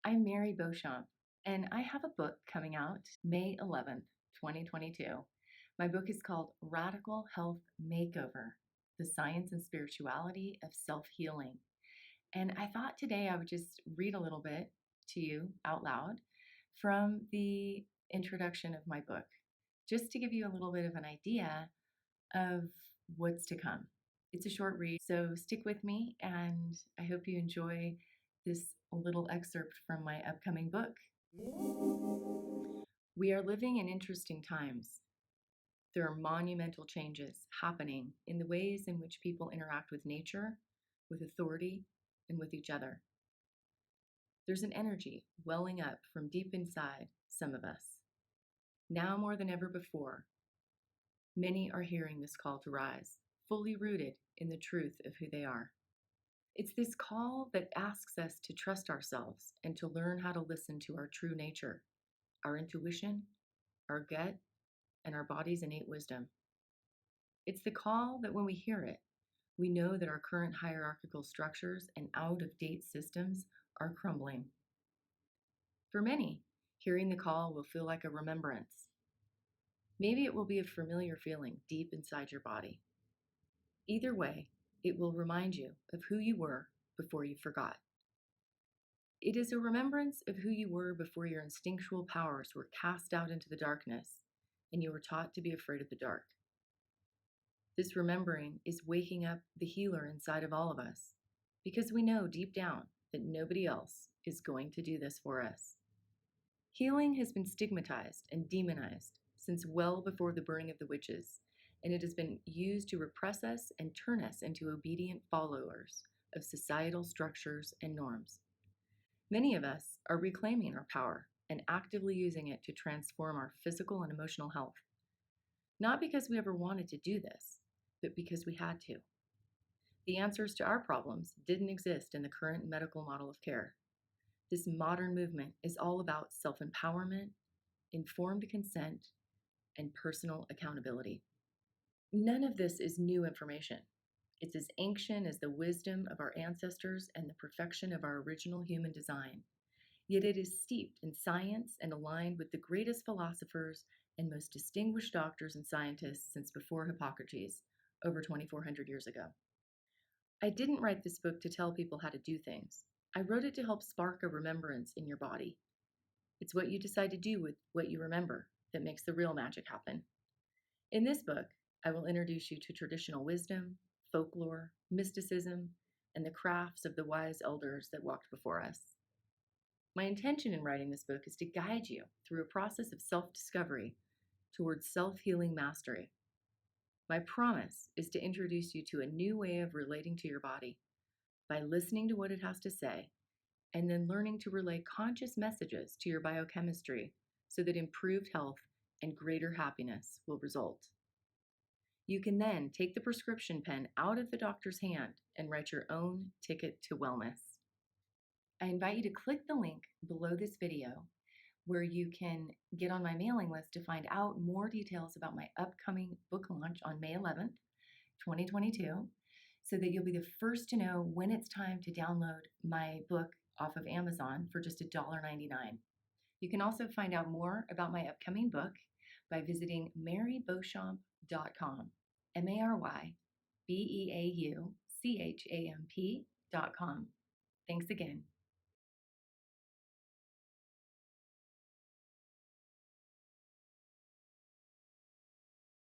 I'm Mary Beauchamp, and I have a book coming out May 11th, 2022. My book is called Radical Health Makeover: The Science and Spirituality of Self-Healing. And I thought today I would just read a little bit to you out loud from the introduction of my book, just to give you a little bit of an idea of what's to come. It's a short read, so stick with me, and I hope you enjoy this little excerpt from my upcoming book. We are living in interesting times. There are monumental changes happening in the ways in which people interact with nature, with authority, and with each other. There's an energy welling up from deep inside some of us. Now more than ever before, many are hearing this call to rise, fully rooted in the truth of who they are. It's this call that asks us to trust ourselves and to learn how to listen to our true nature, our intuition, our gut, and our body's innate wisdom. It's the call that when we hear it, we know that our current hierarchical structures and out-of-date systems are crumbling. For many, hearing the call will feel like a remembrance. Maybe it will be a familiar feeling deep inside your body. Either way, it will remind you of who you were before you forgot. It is a remembrance of who you were before your instinctual powers were cast out into the darkness and you were taught to be afraid of the dark. This remembering is waking up the healer inside of all of us, because we know deep down that nobody else is going to do this for us. Healing has been stigmatized and demonized since well before the burning of the witches, and it has been used to repress us and turn us into obedient followers of societal structures and norms. Many of us are reclaiming our power and actively using it to transform our physical and emotional health. Not because we ever wanted to do this, but because we had to. The answers to our problems didn't exist in the current medical model of care. This modern movement is all about self-empowerment, informed consent, and personal accountability. None of this is new information. It's as ancient as the wisdom of our ancestors and the perfection of our original human design. Yet it is steeped in science and aligned with the greatest philosophers and most distinguished doctors and scientists since before Hippocrates, over 2,400 years ago. I didn't write this book to tell people how to do things. I wrote it to help spark a remembrance in your body. It's what you decide to do with what you remember that makes the real magic happen. In this book, I will introduce you to traditional wisdom, folklore, mysticism, and the crafts of the wise elders that walked before us. My intention in writing this book is to guide you through a process of self-discovery towards self-healing mastery. My promise is to introduce you to a new way of relating to your body by listening to what it has to say and then learning to relay conscious messages to your biochemistry so that improved health and greater happiness will result. You can then take the prescription pen out of the doctor's hand and write your own ticket to wellness. I invite you to click the link below this video where you can get on my mailing list to find out more details about my upcoming book launch on May 11th, 2022, so that you'll be the first to know when it's time to download my book off of Amazon for just $1.99. You can also find out more about my upcoming book by visiting marybeauchamp.com, MARYBEAUCHAMP.com. Thanks again.